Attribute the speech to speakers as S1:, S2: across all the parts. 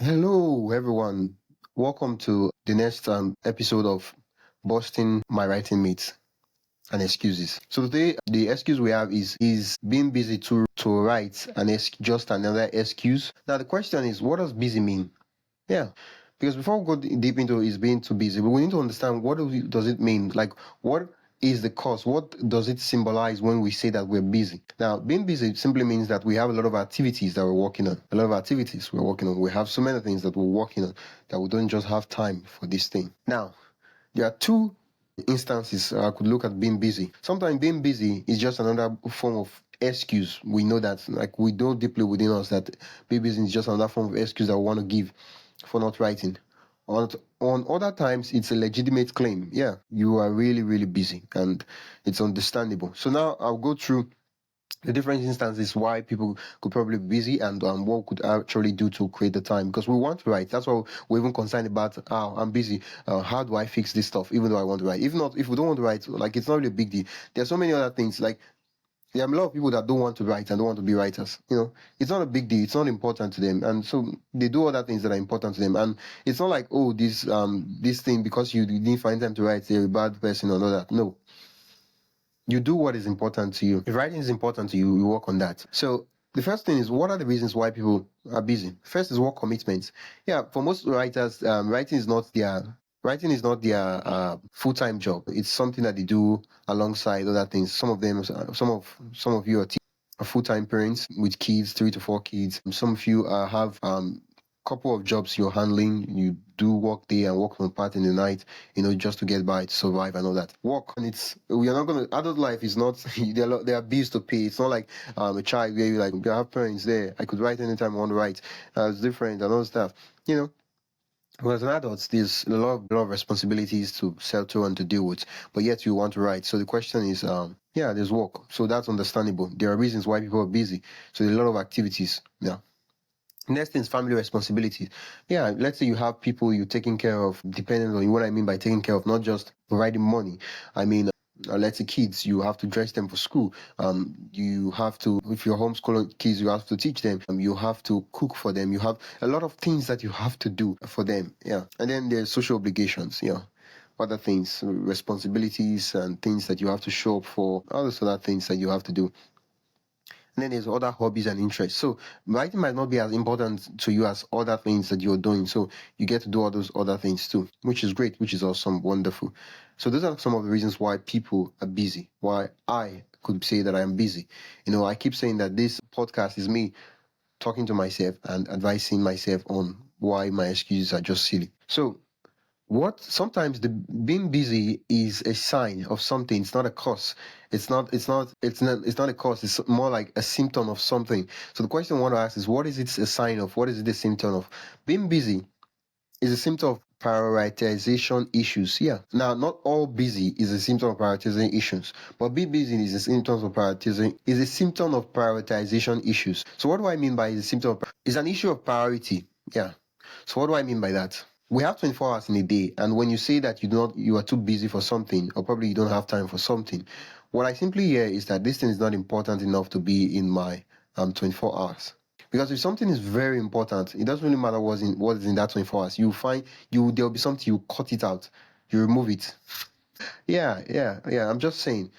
S1: Hello, everyone. Welcome to the next episode of Busting My Writing Myths and Excuses. So today, the excuse we have is being busy to write just another excuse. Now the question is, what does busy mean? Yeah, because before we go deep into is being too busy, we need to understand what does it mean? Like, what is the cause? What does it symbolize when we say that we're busy? Now, being busy simply means that we have a lot of activities that we're working on. A lot of activities we're working on. We have so many things that we're working on that we don't just have time for this thing. Now, there are two instances I could look at being busy. Sometimes being busy is just another form of excuse. We know that, like, we know deeply within us that being busy is just another form of excuse that we want to give for not writing. On, on other times, it's a legitimate claim. Yeah, you are really, really busy, and it's understandable. So now I'll go through the different instances why people could probably be busy and what could actually do to create the time, because we want to write. That's why we're even concerned about, oh, I'm busy, how do I fix this stuff even though I want to write. If we don't want to write, like, it's not really a big deal. There's so many other things, like there are a lot of people that don't want to write and don't want to be writers. It's not a big deal. It's not important to them, and so they do other things that are important to them. And it's not like, oh, this thing, because you didn't find time to write, you're a bad person or not. That no, you do what is important to you. If writing is important to you, you work on that. So the first thing is, what are the reasons why people are busy? First is work commitments. Yeah, for most writers, writing is not their full-time job. It's something that they do alongside other things. Some of them, some of you are full-time parents with kids, 3 to 4 kids. Some of you have couple of jobs you're handling. You do work day and work on part in the night, just to get by, to survive and all that. Work, and we are not gonna. Adult life is not. There are bills to pay. It's not like a child where you have parents there. I could write anytime I want to write. It's different and all stuff. You know. Well, as an adult, there's a lot of responsibilities to settle and to deal with, but yet you want to write. So the question is, yeah, there's work. So that's understandable. There are reasons why people are busy. So there are a lot of activities. Yeah. Next thing is family responsibilities. Yeah, let's say you have people you're taking care of, depending on what I mean by taking care of, not just providing money. I mean, let's say kids, you have to dress them for school. You have to, if you're homeschooling kids, you have to teach them. You have to cook for them. You have a lot of things that you have to do for them. Yeah, and then there's social obligations. Yeah, other things, responsibilities and things that you have to show up for. All those other things that you have to do. And then there's other hobbies and interests. So writing might not be as important to you as other things that you're doing. So you get to do all those other things too, which is great, which is awesome, wonderful. So those are some of the reasons why people are busy, why I could say that I am busy. I keep saying that this podcast is me talking to myself and advising myself on why my excuses are just silly. So what sometimes the being busy is a sign of something. It's not a cause. It's not a cause. It's more like a symptom of something. So the question I want to ask is, what is it a sign of? What is it a symptom of? Being busy is a symptom of prioritization issues. Yeah. Now, not all busy is a symptom of prioritization issues, but being busy is a symptom of prioritization issues. So what do I mean by the symptom it's an issue of priority. Yeah. So what do I mean by that? We have 24 hours in a day, and when you say that you are too busy for something, or probably you don't have time for something, what I simply hear is that this thing is not important enough to be in my 24 hours. Because if something is very important, it doesn't really matter what is in that 24 hours. You find there'll be something, you cut it out, you remove it. Yeah. I'm just saying,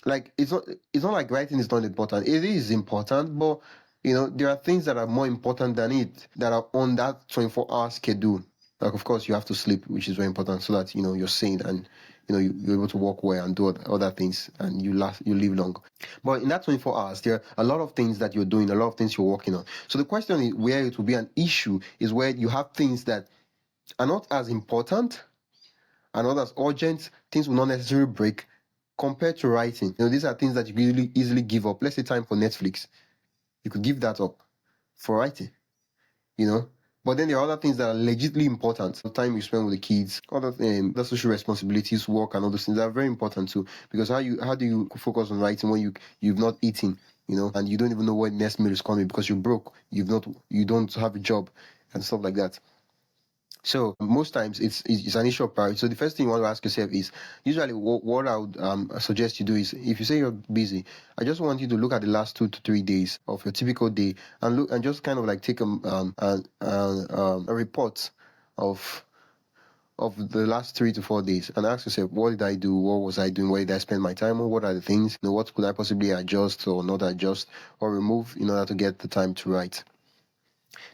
S1: like it's not like writing is not important. It is important, but there are things that are more important than it that are on that 24-hour schedule. Like, of course, you have to sleep, which is very important, so that you're sane and you're able to walk well and do other things, and you live long. But in that 24 hours, there are a lot of things that you're doing, a lot of things you're working on. So the question is, where it will be an issue is where you have things that are not as important and not as urgent. Things will not necessarily break compared to writing. These are things that you really easily give up. Let's say time for Netflix. You could give that up for writing, But then there are other things that are legitimately important. The time you spend with the kids, other social responsibilities, work, and all those things are very important too. Because how do you focus on writing when you've not eaten, and you don't even know when next meal is coming because you're broke, you don't have a job, and stuff like that. So most times it's an issue of priority. So the first thing you want to ask yourself is, usually what I would suggest you do is, if you say you're busy, I just want you to look at the last 2 to 3 days of your typical day, and look and just kind of like take a report of the last 3 to 4 days, and ask yourself, what did I do? What was I doing? Where did I spend my time on? What are the things? What could I possibly adjust or not adjust or remove in order to get the time to write?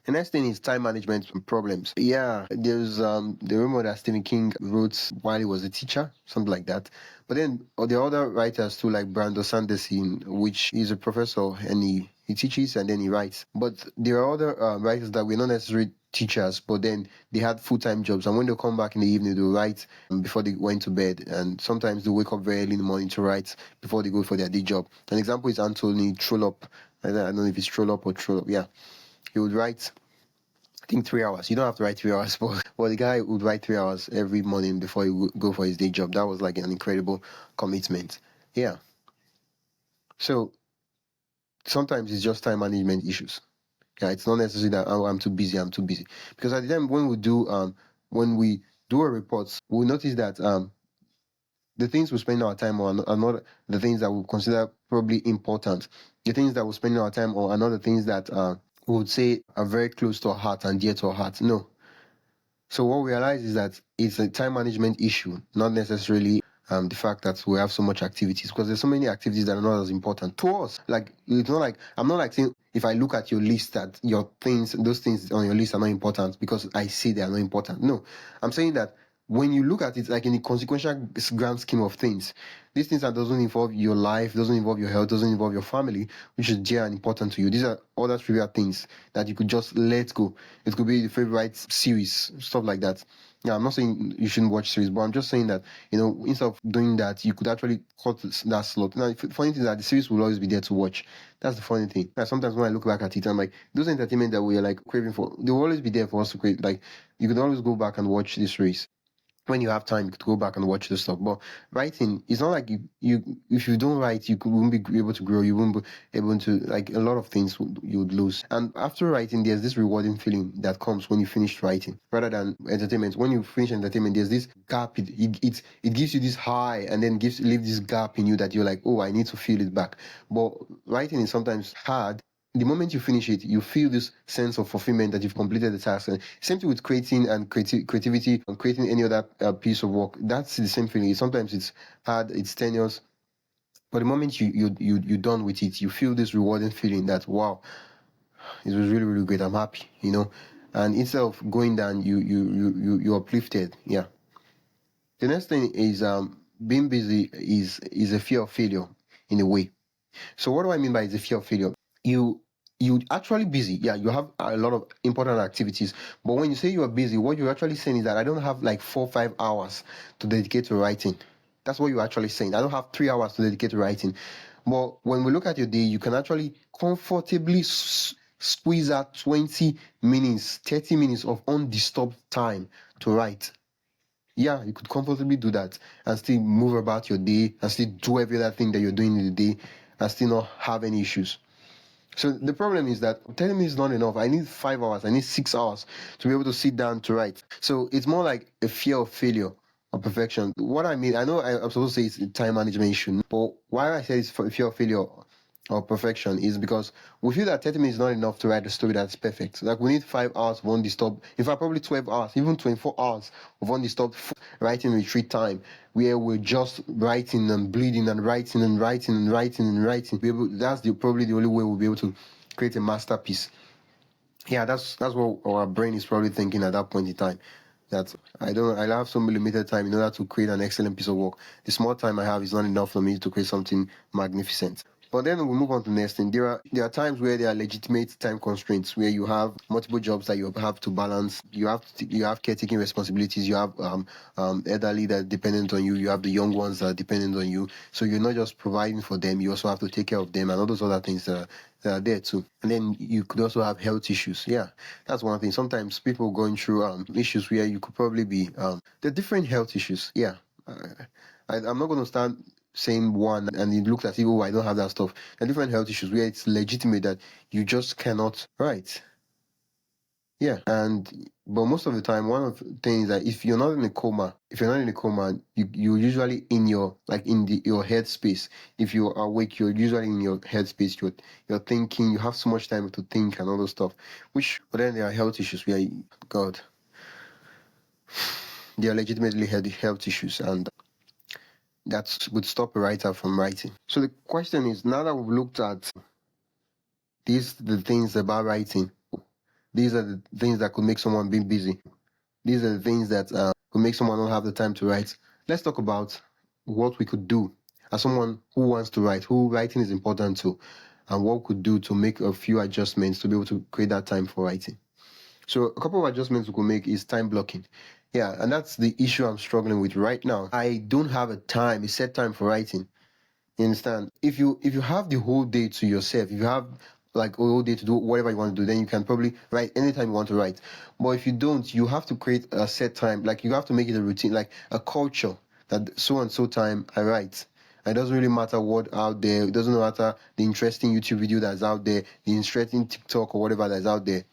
S1: The next thing is time management problems. Yeah, there's the rumor that Stephen King wrote while he was a teacher, something like that. But then the other writers too, like Brandon Sanderson, which is a professor, and he teaches and then he writes. But there are other writers that were not necessarily teachers, but then they had full-time jobs, and when they come back in the evening, they'll write before they went to bed, and sometimes they wake up very early in the morning to write before they go for their day job. An example is Anthony Trollope. I don't know if it's Trollope or Trollope. Yeah, he would write, I think, 3 hours. You don't have to write 3 hours, but the guy would write 3 hours every morning before he would go for his day job. That was like an incredible commitment. Yeah. So sometimes it's just time management issues. Yeah, it's not necessarily that, oh, I'm too busy, I'm too busy. Because at the time when we do a report, we'll notice that the things we spend our time on are not the things that we consider probably important. The things that we spend our time on are not the things that we would say are very close to our heart and dear to our heart. No. So what we realize is that it's a time management issue, not necessarily the fact that we have so much activities, because there's so many activities that are not as important to us. Like, it's not like, I'm not like saying, if I look at your list, that your things, those things on your list are not important because I see they are not important. No, I'm saying that when you look at it, like in the consequential grand scheme of things, these things that doesn't involve your life, doesn't involve your health, doesn't involve your family, which is dear and important to you. These are other trivial things that you could just let go. It could be the favorite series, stuff like that. Yeah, I'm not saying you shouldn't watch series, but I'm just saying that, instead of doing that, you could actually cut that slot. Now, the funny thing is that the series will always be there to watch. That's the funny thing. Like, sometimes when I look back at it, I'm like, those entertainment that we are like craving for, they will always be there for us to crave. Like, you could always go back and watch this series when you have time. You could go back and watch this stuff. But writing, it's not like you if you don't write, won't be able to grow. You won't be able to, like, a lot of things you would lose. And after writing, there's this rewarding feeling that comes when you finish writing, rather than entertainment. When you finish entertainment, there's this gap. It gives you this high, and then leave this gap in you that you're like, oh, I need to feel it back. But writing is sometimes hard. The moment you finish it, you feel this sense of fulfillment that you've completed the task. And same thing with creating and creativity and creating any other piece of work. That's the same feeling. Sometimes it's hard, it's tenuous, but the moment you're done with it, you feel this rewarding feeling that, wow, it was really, really great. I'm happy, And instead of going down, you're uplifted. Yeah. The next thing is being busy is a fear of failure in a way. So what do I mean by the fear of failure? You actually busy. Yeah, you have a lot of important activities. But when you say you are busy, what you're actually saying is that I don't have like 4 or 5 hours to dedicate to writing. That's what you're actually saying. I don't have 3 hours to dedicate to writing. But when we look at your day, you can actually comfortably squeeze out 20 minutes, 30 minutes of undisturbed time to write. Yeah, you could comfortably do that and still move about your day and still do every other thing that you're doing in the day and still not have any issues. So the problem is that 10 minutes is not enough. I need 5 hours, I need 6 hours to be able to sit down to write. So it's more like a fear of failure or perfection. What I mean, I know I'm supposed to say it's a time management issue, but why I say it's for fear of failure or perfection is because we feel that 30 minutes is not enough to write a story that's perfect. Like, we need 5 hours of undisturbed, in fact, probably 12 hours, even 24 hours of undisturbed writing retreat time, where we're just writing and bleeding and writing and writing and writing and writing. That's probably the only way we'll be able to create a masterpiece. Yeah, that's what our brain is probably thinking at that point in time. That I have some limited time in order to create an excellent piece of work. The small time I have is not enough for me to create something magnificent. But then we move on to the next thing. There are times where there are legitimate time constraints, where you have multiple jobs that you have to balance. You have caretaking responsibilities. You have elderly that are dependent on you. You have the young ones that are dependent on you. So you're not just providing for them. You also have to take care of them and all those other things that are there too. And then you could also have health issues. Yeah, that's one thing. Sometimes people going through issues where you could probably be the different health issues. Yeah, I'm not going to stand saying one and it looks as if, oh, I don't have that stuff. The different health issues where it's legitimate that you just cannot write. Yeah, and but most of the time, one of the things that if you're not in a coma, you usually in your like in your headspace. If you're awake, you're usually in your headspace. You're thinking. You have so much time to think and all those stuff. Which, but then there are health issues where God, there are legitimately health issues, and that would stop a writer from writing. So the question is, now that we've looked at the things about writing, these are the things that could make someone be busy. These are the things that could make someone not have the time to write. Let's talk about what we could do as someone who wants to write, who writing is important to, and what we could do to make a few adjustments to be able to create that time for writing. So a couple of adjustments we could make is time blocking. Yeah, and that's the issue I'm struggling with right now. I don't have a set time for writing. You understand? If you have the whole day to yourself, if you have like a whole day to do whatever you want to do, then you can probably write anytime you want to write. But if you don't, you have to create a set time. Like you have to make it a routine, like a culture that so and so time I write. It doesn't really matter what out there. It doesn't matter the interesting YouTube video that's out there, the interesting TikTok or whatever that's out there.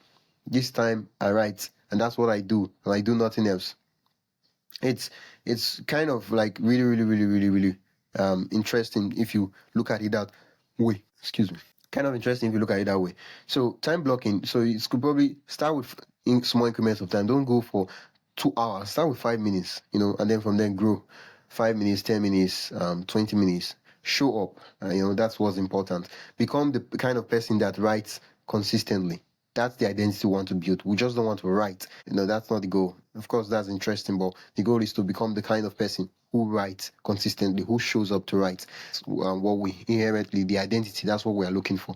S1: This time I write, and that's what I do, and I do nothing else. It's kind of like really interesting if you look at it that way. Excuse me. Kind of interesting if you look at it that way. So time blocking. So it could probably start with small increments of time. Don't go for 2 hours. Start with 5 minutes, and then from then grow. 5 minutes, 10 minutes, 20 minutes. Show up. That's what's important. Become the kind of person that writes consistently. That's the identity we want to build. We just don't want to write. That's not the goal. Of course, that's interesting, but the goal is to become the kind of person who writes consistently, who shows up to write. What we inherently, the identity, that's what we are looking for.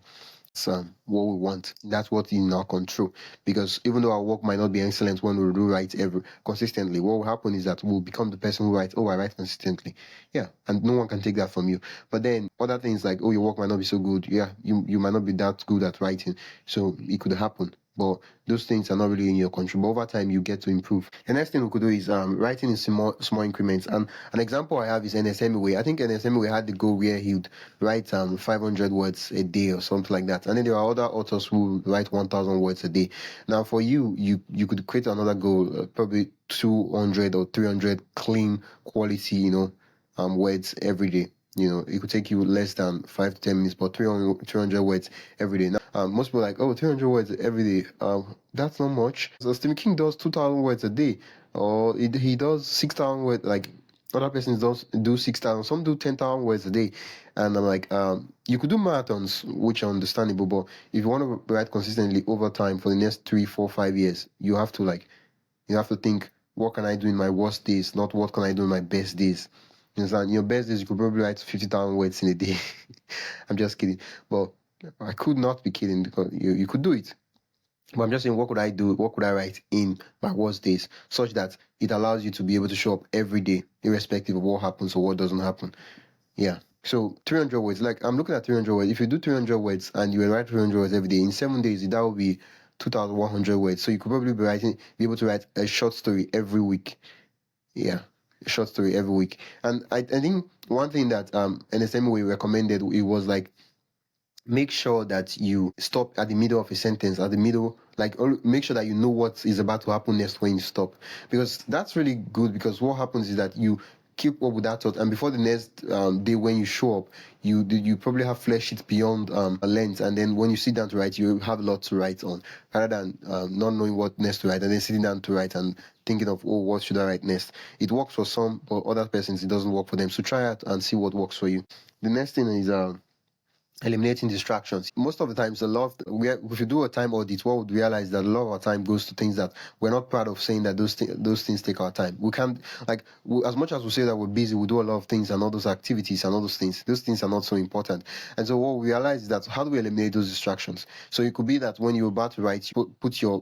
S1: What we want. That's what in our control. Because even though our work might not be excellent when we do write every consistently, what will happen is that we'll become the person who writes. Oh, I write consistently. Yeah, and no one can take that from you. But then other things like, oh, your work might not be so good. Yeah, you might not be that good at writing, so it could happen. But those things are not really in your control. But over time, you get to improve. The next thing we could do is writing in small increments. And an example I have is Ernest Hemingway. I think Ernest Hemingway had the goal where he would write 500 words a day or something like that. And then there are other authors who write 1,000 words a day. Now, for you could create another goal, probably 200 or 300 clean quality, words every day. It could take you less than 5 to 10 minutes, but 300 words every day. Now, most people are like, oh, 300 words every day. That's not much. So Stephen King does 2,000 words a day, or he does 6,000 words. Like other persons don't do 6,000. Some do 10,000 words a day, and I'm like, you could do marathons, which are understandable, but if you want to write consistently over time for the next 3, 4, 5 years, you have to think, what can I do in my worst days, not what can I do in my best days. You understand? Your best days, you could probably write 50,000 words in a day. I'm just kidding. But I could not be kidding because you could do it. But I'm just saying, what could I do? What could I write in my worst days such that it allows you to be able to show up every day, irrespective of what happens or what doesn't happen? Yeah. So 300 words, like I'm looking at 300 words. If you do 300 words and you write 300 words every day, in 7 days, that will be 2,100 words. So you could probably be able to write a short story every week. Yeah, a short story every week. And I think one thing that NSM we recommended, it was like, make sure that you stop at the middle of a sentence, at the middle, like make sure that you know what is about to happen next when you stop, because that's really good. Because what happens is that you keep up with that thought, and before the next day when you show up, you probably have fleshed it beyond a length, and then when you sit down to write, you have a lot to write on, rather than not knowing what next to write and then sitting down to write and thinking of, oh, what should I write next. It works for some, but other persons it doesn't work for them. So try it and see what works for you. The next thing is eliminating distractions. Most of the times, if you do a time audit, what would realize that a lot of our time goes to things that we're not proud of saying that those things take our time. We can't, as much as we say that we're busy, we do a lot of things and all those activities and all those things. Those things are not so important. And so what we realize is that how do we eliminate those distractions? So it could be that when you're about to write, you put your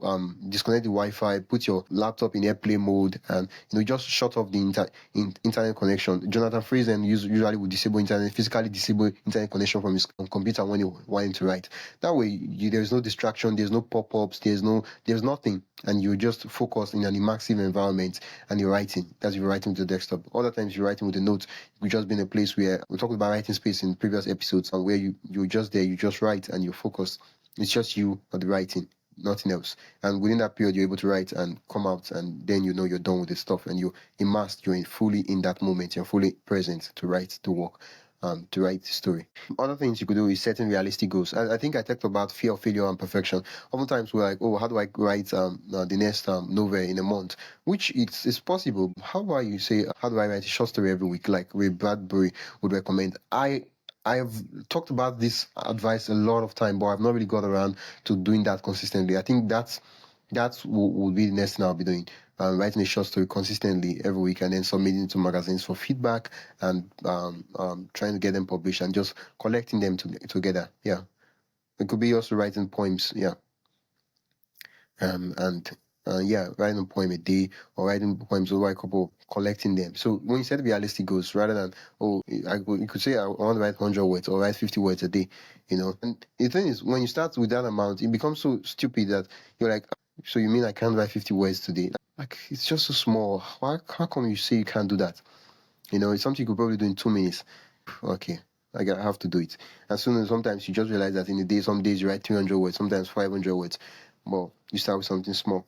S1: disconnect the Wi-Fi, put your laptop in airplane mode, and just shut off the internet connection. Jonathan Friesen usually would disable physically disable internet connection from his computer when you want to write. That way, there's no distraction, there's no pop-ups, there's nothing, and you just focus in an immersive environment, and you're writing. That's you're writing to the desktop. Other times you're writing with a note. You just be in a place where we talked about writing space in previous episodes, and where you're just there, you just write and you're focused. It's just you at the writing. nothing else. And within that period, you're able to write and come out, and then you know you're done with the stuff, and you're immersed, fully in that moment, you're fully present to write, to work, to write the story. Other things you could do is setting realistic goals. I think I talked about fear of failure and perfection. Oftentimes we're like, oh, how do I write the next novel in a month? Which it's possible. How about you say, how do I write a short story every week? Like Ray Bradbury would recommend. I've talked about this advice a lot of time, but I've not really got around to doing that consistently. I think that's will be the next thing I'll be doing. Writing a short story consistently every week and then submitting to magazines for feedback and trying to get them published and just collecting them together. Yeah. It could be also writing poems. Yeah. And yeah, writing a poem a day or writing poems over a couple, collecting them. So when you set realistic goals, rather than, oh, you could say I want to write 100 words or write 50 words a day, And the thing is, when you start with that amount, it becomes so stupid that you're like, so you mean I can't write 50 words today? Like, it's just so small. How come you say you can't do that? It's something you could probably do in 2 minutes. Okay, I have to do it. As soon as sometimes you just realize that in a day, some days you write 300 words, sometimes 500 words. Well, you start with something small.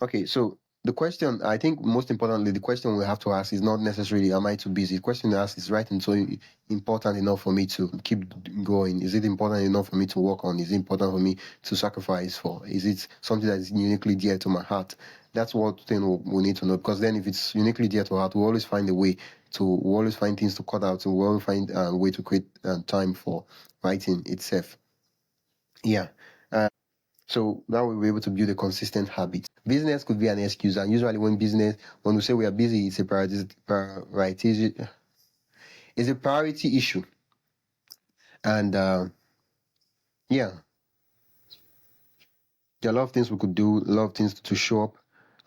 S1: Okay, so the question, I think most importantly, the question we have to ask is not necessarily, am I too busy? The question to ask is, writing so important enough for me to keep going? Is it important enough for me to work on? Is it important for me to sacrifice for? Is it something that is uniquely dear to my heart? That's what thing we need to know, because then if it's uniquely dear to our heart, we always find a way we always find things to cut out, and we always find a way to create time for writing itself. Yeah. So now we'll be able to build a consistent habit. Business could be an excuse, and usually when we say we are busy, it's a it's a priority issue. And yeah, there are a lot of things we could do, a lot of things to show up,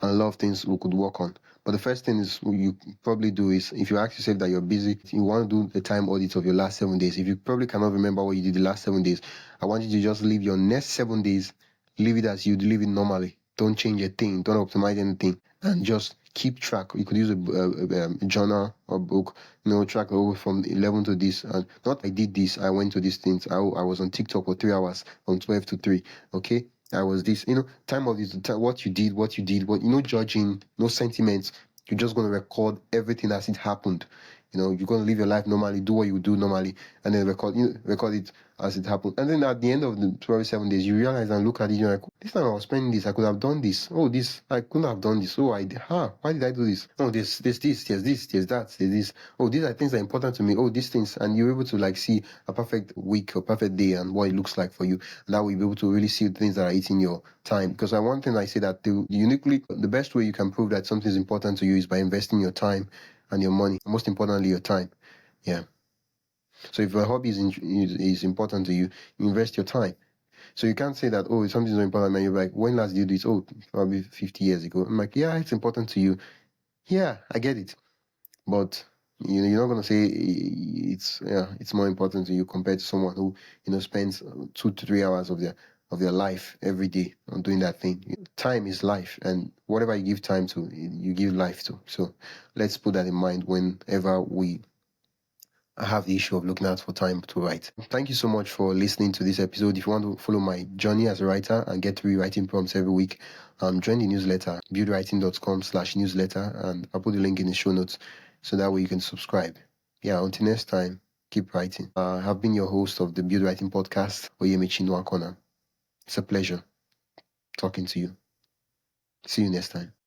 S1: and a lot of things we could work on. But the first thing is you probably do is, if you ask yourself that you're busy, you want to do the time audit of your last 7 days. If you probably cannot remember what you did the last 7 days, I want you to just leave your next 7 days, leave it as you'd leave it normally. Don't change a thing, don't optimize anything, and just keep track. You could use a journal or book, track over from 11 to this. And not I did this, I went to these things. I was on TikTok for 3 hours, from 12 to 3. Okay. I was this, time of this, what you did, what, judging, no sentiments. You're just going to record everything as it happened. You're going to live your life normally, do what you do normally, and then record it as it happened. And then at the end of the 7 days, you realize and look at it, you're like, this time I was spending this, I could have done this. Oh, this, I couldn't have done this. Oh, why did I do this? Oh, there's this, there's this, there's that, there's this. Oh, these are things that are important to me. Oh, these things. And you're able to like see a perfect week or perfect day and what it looks like for you. And that will be able to really see the things that are eating your time. Because one thing I say that the best way you can prove that something is important to you is by investing your time and your money. Most importantly, your time. Yeah. So if a hobby is important to you, you invest your time. So you can't say that, oh, something's not important, and you're like, when last did you do this? Oh, probably 50 years ago. I'm like, yeah, it's important to you. Yeah, I get it. But you're not gonna say it's more important to you compared to someone who spends 2 to 3 hours of their life every day on doing that thing. Time is life, and whatever you give time to, you give life to. So let's put that in mind whenever we have the issue of looking out for time to write. Thank you so much for listening to this episode. If you want to follow my journey as a writer and get rewriting prompts every week, join the newsletter, buildwriting.com/newsletter, and I'll put the link in the show notes so that way you can subscribe. Yeah, until next time, keep writing. I have been your host of the Build Writing Podcast, Oyemichi Nwakona. It's a pleasure talking to you. See you next time.